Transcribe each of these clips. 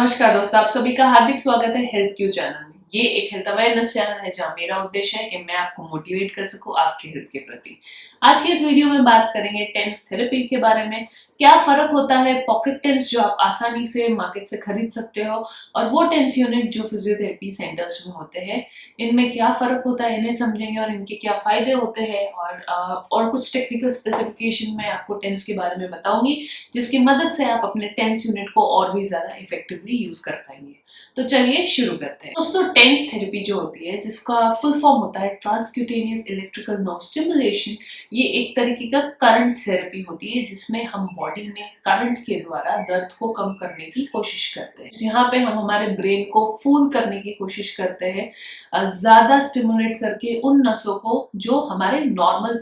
नमस्कार दोस्तों, आप सभी का हार्दिक स्वागत है हेल्थ क्यू चैनल में। ये एक हेल्थ अवेयरनेस चैनल है जहां मेरा उद्देश्य है कि मैं आपको मोटिवेट कर सकूं आपके हेल्थ के प्रति। आज के इस वीडियो में बात करेंगे टेंस थेरेपी के बारे में। क्या फर्क होता है पॉकेट टेंस जो आप आसानी से मार्केट से खरीद सकते हो और वो टेंस यूनिट जो फिजियोथेरेपी सेंटर्स में होते हैं, इनमें क्या फर्क होता है, इन्हें समझेंगे और इनके क्या फायदे होते हैं। और कुछ टेक्निकल स्पेसिफिकेशन मैं आपको टेंस के बारे में बताऊंगी, जिसकी मदद से आप अपने टेंस यूनिट को और भी ज्यादा इफेक्टिवली यूज कर पाएंगे। तो चलिए शुरू करते हैं। दोस्तों, टेंस थेरेपी जो होती है, जिसका फुल फॉर्म होता है ट्रांसक्यूटेनियस इलेक्ट्रिकल नर्व स्टिमुलेशन, ये एक तरीके का करंट थेरेपी होती है जिसमें हम बॉडी में करंट के द्वारा दर्द को कम करने की कोशिश करते हैं। यहाँ पे हम हमारे ब्रेन को फूल करने की कोशिश करते हैं, ज्यादा स्टिमुलेट करके उन नसों को जो हमारे नॉर्मल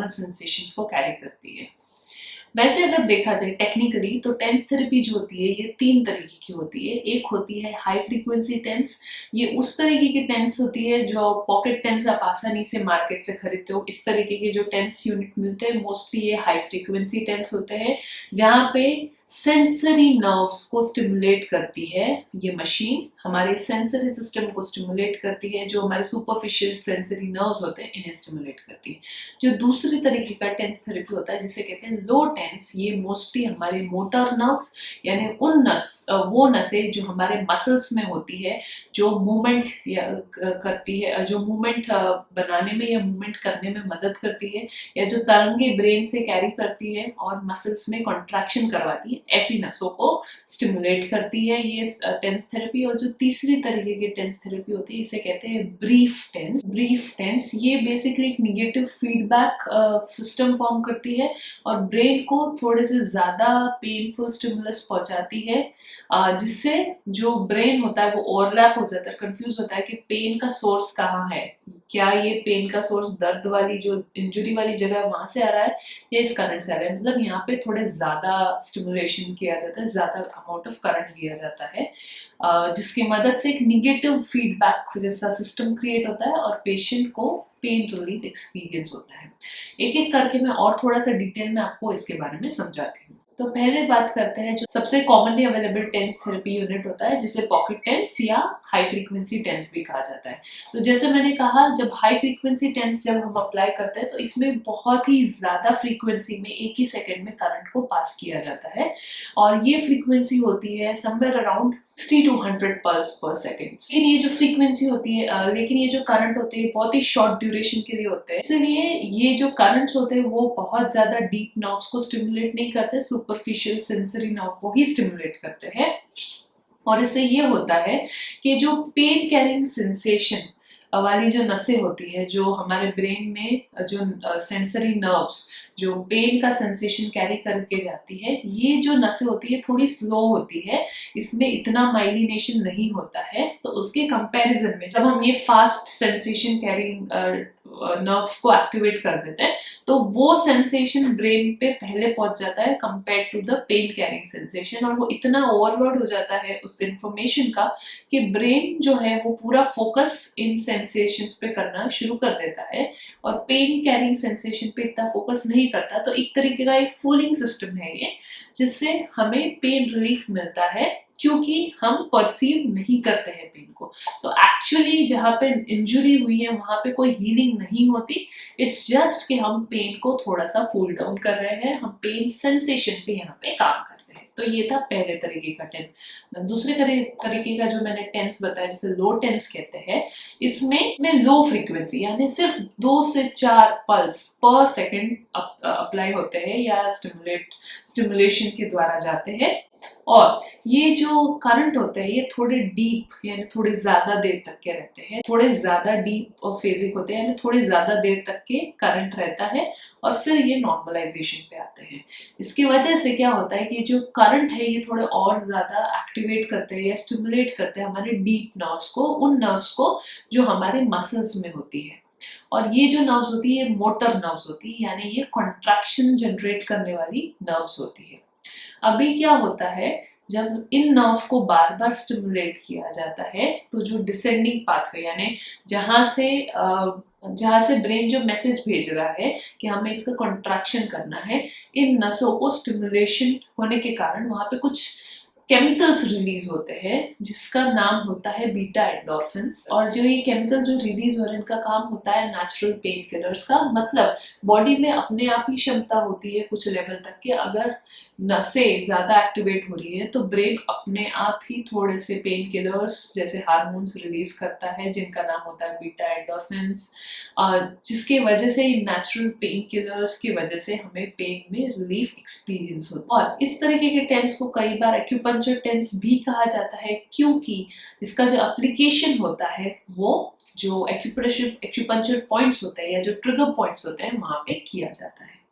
सेंसेशंस को कैरी करती है। वैसे अगर देखा जाए टेक्निकली, तो टेंस थेरेपी जो होती है ये तीन तरीके की होती है। एक होती है हाई फ्रीक्वेंसी टेंस। ये उस तरीके की टेंस होती है जो पॉकेट टेंस आप आसानी से मार्केट से खरीदते हो। इस तरीके के जो टेंस यूनिट मिलते हैं मोस्टली ये हाई फ्रीक्वेंसी टेंस होते हैं, जहाँ पे सेंसरी नर्व्स को स्टिमुलेट करती है। ये मशीन हमारे सेंसरी सिस्टम को स्टिमुलेट करती है, जो हमारे सुपरफिशियल सेंसरी नर्व्स होते हैं इन्हें स्टिमुलेट करती है। जो दूसरी तरीके का टेंस थेरेपी होता है जिसे कहते हैं लो टेंस, ये मोस्टली हमारे मोटर नर्व्स यानी वो नसें जो हमारे मसल्स में होती है, जो मूवमेंट करती है, जो मूवमेंट बनाने में या मूवमेंट करने में मदद करती है, या जो तरंगे ब्रेन से कैरी करती है और मसल्स में कॉन्ट्रैक्शन करवाती है, ऐसी नसों को स्टिमुलेट करती है ये टेंस थेरेपी। और जो तीसरी तरीके की टेंस थेरेपी होती है इसे कहते हैं ब्रीफ टेंस। ब्रीफ टेंस ये बेसिकली एक निगेटिव फीडबैक सिस्टम फॉर्म करती है और ब्रेन को थोड़े से ज्यादा पेनफुल स्टिमुलस पहुंचाती है, जिससे जो ब्रेन होता है वो ओवरलैप हो जाता है, कंफ्यूज होता है कि पेन का सोर्स कहाँ है। क्या ये पेन का सोर्स दर्द वाली जो इंजरी वाली जगह है वहां से आ रहा है या इस करंट से आ रहा है। मतलब यहाँ पे थोड़े ज्यादा स्टिमुलेशन किया जाता है, ज्यादा अमाउंट ऑफ करंट दिया जाता है, जिसकी मदद से एक निगेटिव फीडबैक जैसा सिस्टम क्रिएट होता है और पेशेंट को पेन रिलीफ एक्सपीरियंस होता है। एक एक करके मैं और थोड़ा सा डिटेल में आपको इसके बारे में समझाती हूँ। तो पहले बात करते हैं जो सबसे commonly available tense therapy unit होता है, जिसे पॉकेट टेंस या हाई फ्रीक्वेंसी टेंस भी कहा जाता है। तो जैसे मैंने कहा, जब हाई फ्रीक्वेंसी टेंस जब हम अप्लाई करते हैं तो इसमें बहुत ही ज्यादा फ्रीक्वेंसी में एक ही सेकंड में करंट को पास किया जाता है, और ये फ्रीक्वेंसी होती है समवेयर अराउंड 60 to 100 पल्स पर सेकेंड। लेकिन ये जो फ्रीक्वेंसी होती है, लेकिन ये जो करंट होते हैं बहुत ही शॉर्ट ड्यूरेशन के लिए होते हैं, इसलिए ये जो करंट्स होते हैं वो बहुत ज्यादा डीप नर्व्स को स्टिमुलेट नहीं करते, सुपरफिशियल सेंसरी नर्व को ही स्टिमुलेट करते हैं। और इससे ये होता है कि जो पेन कैरिंग सेंसेशन वाली जो नसें होती है, जो हमारे ब्रेन में जो सेंसरी नर्व्स जो पेन का सेंसेशन कैरी करके जाती है, ये जो नसें होती है थोड़ी स्लो होती है, इसमें इतना माइलिनेशन नहीं होता है। तो उसके कंपैरिजन में जब हम ये फास्ट सेंसेशन कैरिंग नर्व को एक्टिवेट कर देते हैं तो वो सेंसेशन ब्रेन पे पहले पहुंच जाता है compare to the pain carrying sensation, और वो इतना ओवरलोड हो जाता है उस इंफॉर्मेशन का कि ब्रेन जो है वो पूरा फोकस इन सेंसेशंस पे करना शुरू कर देता है और पेन कैरिंग सेंसेशन पे इतना फोकस नहीं करता। तो एक तरीके का एक फूलिंग सिस्टम है ये, जिससे हमें पेन रिलीफ मिलता है क्योंकि हम परसीव नहीं करते हैं पेन को। तो एक्चुअली जहाँ पे इंजरी हुई है वहां पे कोई हीलिंग नहीं होती, इट्स जस्ट कि हम पेन को थोड़ा सा फूल डाउन कर रहे हैं, हम पेन सेंसेशन पे यहाँ पे काम कर रहे हैं। तो ये था पहले तरीके का टेंस। दूसरे तरीके का जो मैंने टेंस बताया जिसे लो टेंस कहते हैं, इसमें लो फ्रीक्वेंसी यानी सिर्फ 2 से 4 पल्स पर सेकेंड अप्लाई होते हैं या स्टिमुलेशन के द्वारा जाते हैं, और ये जो करंट होते हैं ये थोड़े डीप यानी थोड़े ज्यादा देर तक के रहते हैं, थोड़े ज्यादा डीप और फेजिक होते हैं यानी थोड़े ज्यादा देर तक के करंट रहता है, और फिर ये नॉर्मलाइजेशन पे आते हैं। इसकी वजह से क्या होता है कि जो करंट है ये थोड़े और ज्यादा एक्टिवेट करते हैं या स्टिमुलेट करते हैं हमारे डीप नर्व्स को, उन नर्व्स को जो हमारे मसल्स में होती है। और ये जो नर्व्स होती है ये मोटर नर्व्स होती है, यानी ये कॉन्ट्रैक्शन जनरेट करने वाली नर्व्स होती है। अभी क्या होता है, जब इन नर्व को बार बार स्टिमुलेट किया जाता है तो जो डिसेंडिंग पाथवे यानी जहां से ब्रेन जो मैसेज भेज रहा है कि हमें इसका कॉन्ट्रैक्शन करना है, इन नसों को स्टिमुलेशन होने के कारण वहां पे कुछ केमिकल्स रिलीज होते हैं जिसका नाम होता है बीटा एंडोर्फिन्स। और जो ये केमिकल जो रिलीज हो रहे हैं इनका काम होता है नेचुरल पेन किलर्स का। मतलब बॉडी में अपने आप ही क्षमता होती है कुछ लेवल तक कि अगर नसें ज़्यादा एक्टिवेट हो रही है तो ब्रेन अपने आप ही थोड़े से पेन किलर्स जैसे हार्मोन्स रिलीज करता है जिनका नाम होता है बीटा एंडोर्फिन्स, जिसके वजह से नेचुरल पेन किलर्स की वजह से हमें पेन में रिलीफ एक्सपीरियंस होता है। और इस तरीके के टेंस को कई बार एक्यूपंक्चर टेंस भी कहा जाता है क्योंकि इसका जो एप्लीकेशन होता है वो जो एक्यूपंक्चर पॉइंट्स होते हैं या जो ट्रिगर पॉइंट्स होते हैं वहां पे किया जाता है।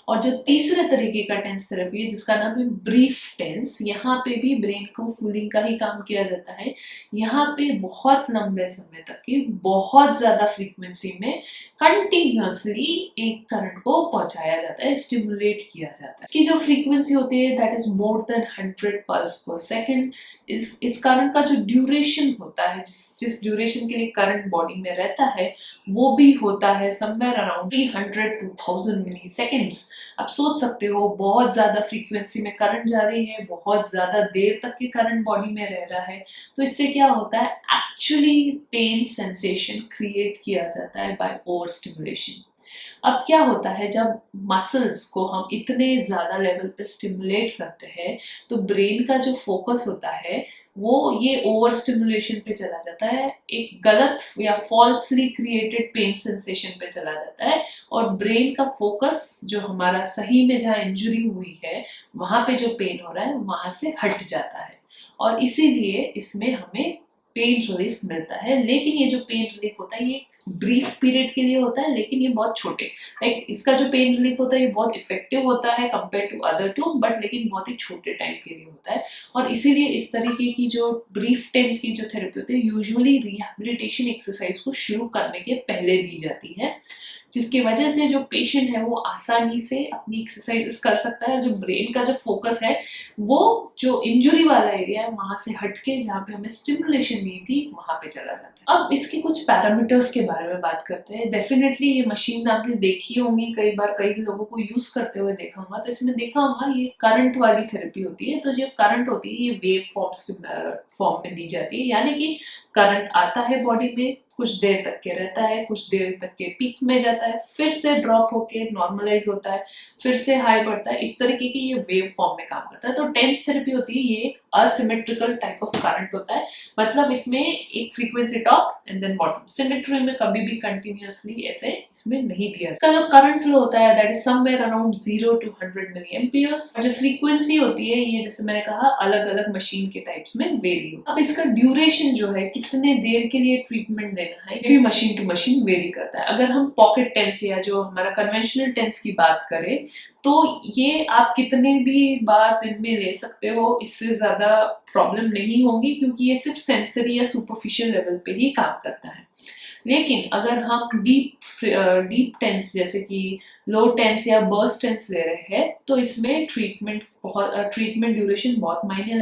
और जो तीसरे तरीके का टेंस थेरेपी है जिसका नाम है ब्रीफ टेंस, यहाँ पे भी ब्रेन को फूलिंग का ही काम किया जाता है। यहाँ पे बहुत लंबे समय तक की बहुत ज्यादा फ्रीक्वेंसी में कंटिन्यूअसली एक करंट को पहुंचाया जाता है, स्टिमुलेट किया जाता है। इसकी जो फ्रीक्वेंसी होती है that is more than 100 pulse पर सेकेंड। इस करंट का जो ड्यूरेशन होता है, जिस ड्यूरेशन के लिए करंट बॉडी में रहता है वो भी होता है somewhere around 300 to 1000 milliseconds. आप सोच सकते हो बहुत ज्यादा फ्रीक्वेंसी में करंट जा रही है, बहुत ज्यादा देर तक के करंट बॉडी में रह रहा है, तो इससे क्या होता है एक्चुअली पेन सेंसेशन क्रिएट किया जाता है बाय ओवर स्टिमुलेशन। अब क्या होता है जब मसल्स को हम इतने ज्यादा लेवल पे स्टिमुलेट करते हैं तो ब्रेन का जो फोकस होता है वो ये ओवर स्टिमुलेशन पे चला जाता है, एक गलत या फॉल्सली क्रिएटेड पेन सेंसेशन पे चला जाता है और ब्रेन का फोकस जो हमारा सही में जहाँ इंजरी हुई है वहां पे जो पेन हो रहा है वहां से हट जाता है और इसीलिए इसमें हमें पेन रिलीफ मिलता है। लेकिन ये जो पेन रिलीफ होता है ये ब्रीफ पीरियड के लिए होता है, लेकिन ये बहुत छोटे, लाइक इसका जो पेन रिलीफ होता है ये बहुत इफेक्टिव होता है compare to other two, but लेकिन बहुत ही छोटे टाइम के लिए होता है। और इसीलिए इस तरीके की जो ब्रीफ टेंस की जो थेरेपी होती है यूजुअली रिहैबिलिटेशन एक्सरसाइज को शुरू करने के पहले दी जाती है, जिसकी वजह से जो पेशेंट है वो आसानी से अपनी एक्सरसाइज कर सकता है। जो ब्रेन का जो फोकस है वो जो इंजरी वाला एरिया है वहां से हटके जहाँ पे हमें स्टिमुलेशन दी थी वहां पे चला जाता है। अब इसके कुछ पैरामीटर्स के बारे में बात करते हैं। डेफिनेटली ये मशीन आपने देखी होंगी, कई बार कई लोगों को यूज करते हुए देखा होगा, तो इसमें देखा होगा ये करंट वाली थेरेपी होती है। तो जो करंट होती है ये वेव फॉर्म्स के फॉर्म में दी जाती है, यानी कि करंट आता है बॉडी में, कुछ देर तक के रहता है, कुछ देर तक के पीक में जाता है, फिर से ड्रॉप होके नॉर्मलाइज होता है, फिर से हाई बढ़ता है। इस तरीके की ये वेव फॉर्म में काम करता है। तो टेंस थेरेपी होती है ये एक असिमेट्रिकल टाइप ऑफ करंट होता है, मतलब इसमें एक frequency top and then bottom, symmetry में कभी भी कंटिन्यूअसली ऐसे इसमें नहीं दिया जाता। इसका जो करंट फ्लो होता है that is somewhere around 0 to 100 milliamperes. और जो फ्रीक्वेंसी होती है ये जैसे मैंने कहा अलग अलग मशीन के टाइप्स में वेरी हो। अब इसका ड्यूरेशन जो है कितने देर के लिए ट्रीटमेंट देना है ये भी मशीन टू मशीन वेरी करता है। अगर हम पॉकेट टेंस या जो हमारा कन्वेंशनल टेंस की बात करें तो ये आप कितने भी बार दिन में ले सकते हो, इससे ज्यादा प्रॉब्लम नहीं होगी क्योंकि ये सिर्फ सेंसरी या सुपरफिशियल लेवल पे ही काम करता है। लेकिन अगर हम डीप टेंस जैसे कि लो टेंस या बर्स्ट टेंस ले रहे हैं तो इसमें ट्रीटमेंट ड्यूरेशन बहुत मायने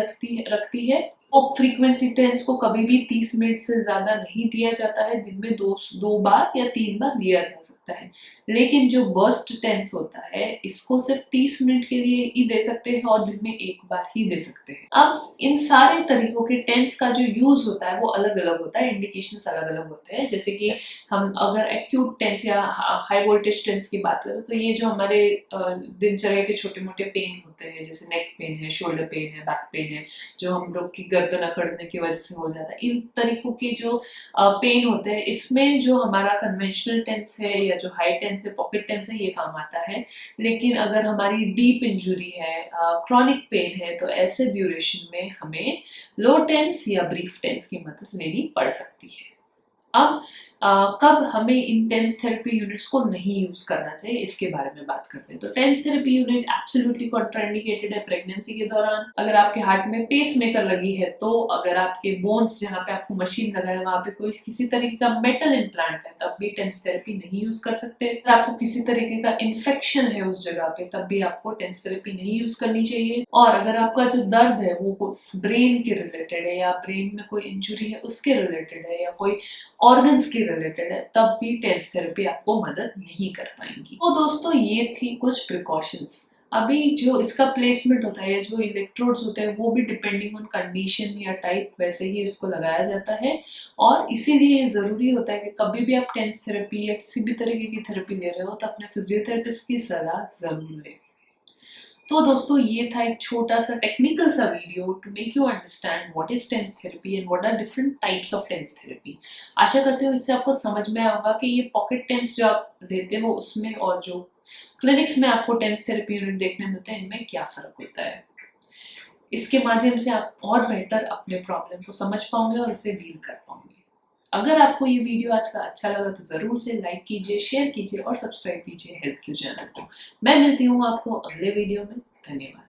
रखती है। और फ्रीक्वेंसी टेंस को कभी भी 30 मिनट से ज्यादा नहीं दिया जाता है, दिन में दो बार या 3 बार दिया जा सकता है। लेकिन जो बर्स्ट टेंस होता है इसको सिर्फ 30 मिनट के लिए ही दे सकते हैं और दिन में एक बार ही दे सकते हैं। अब इन सारे तरीकों के टेंस का जो यूज होता है वो अलग अलग होता है, इंडिकेशंस अलग अलग होते हैं। जैसे कि हम अगर एक्यूट टेंस या हाई वोल्टेज टेंस की बात करें तो ये जो हमारे दिनचर्या के छोटे मोटे पेन होते हैं जैसे नेक पेन है, शोल्डर पेन है, बैक पेन है, जो हम लोग की गर्दन अकड़ने की वजह से हो जाता है, इन तरीकों के जो पेन होते हैं इसमें जो हमारा कन्वेंशनल टेंस है या जो हाई टेंस है, पॉकेट टेंस है, ये काम आता है। लेकिन अगर हमारी डीप इंजुरी है, क्रॉनिक पेन है, तो ऐसे ड्यूरेशन में हमें लो टेंस या ब्रीफ टेंस की मदद लेनी पड़ सकती है। अब कब हमें इन टेंस थेरेपी यूनिट्स को नहीं यूज करना चाहिए इसके बारे में बात करते हैं। तो tense therapy unit absolutely contraindicated है प्रेगनेंसी के दौरान, अगर आपके हार्ट में पेस मेकर लगी है तो, अगर आपके बोन्स जहाँ पे आपको मशीन लगा है वहां पे कोई किसी तरीके का मेटल इम्प्लांट है तब भी टेंस थेरेपी नहीं यूज कर सकते। अगर आपको किसी तरीके का इन्फेक्शन है उस जगह पे तब भी आपको टेंस थेरेपी नहीं यूज करनी चाहिए। और अगर आपका जो दर्द है वो ब्रेन के रिलेटेड है या ब्रेन में कोई इंजुरी है उसके रिलेटेड है या कोई ऑर्गन्स के रिलेटेड है तब भी टेंस थेरेपी आपको मदद नहीं कर पाएंगी। तो दोस्तों ये थी कुछ प्रिकॉशंस। अभी जो इसका प्लेसमेंट होता है, जो इलेक्ट्रोड्स होते हैं, वो भी डिपेंडिंग ऑन कंडीशन या टाइप वैसे ही इसको लगाया जाता है। और इसीलिए ये ज़रूरी होता है कि कभी भी आप टेंस थेरेपी या किसी भी तरीके की थेरेपी ले रहे हो तो अपने फिजियोथेरेपिस्ट की सलाह ज़रूर लें। तो दोस्तों, ये था एक छोटा सा टेक्निकल सा video to make you understand what is TENS therapy and what are different types of TENS therapy. आशा करते हो इससे आपको समझ में आया होगा कि ये पॉकेट टेंस जो आप लेते हो उसमें और जो क्लिनिक्स में आपको टेंस थेरेपी यूनिट देखने मिलते हैं, इनमें क्या फ़र्क होता है। इसके माध्यम से आप और बेहतर अपने प्रॉब्लम को समझ पाओगे और उसे डील कर पाओगे। अगर आपको ये वीडियो आज का अच्छा लगा तो ज़रूर से लाइक कीजिए, शेयर कीजिए और सब्सक्राइब कीजिए हेल्थ क्यू चैनल को। मैं मिलती हूँ आपको अगले वीडियो में। धन्यवाद।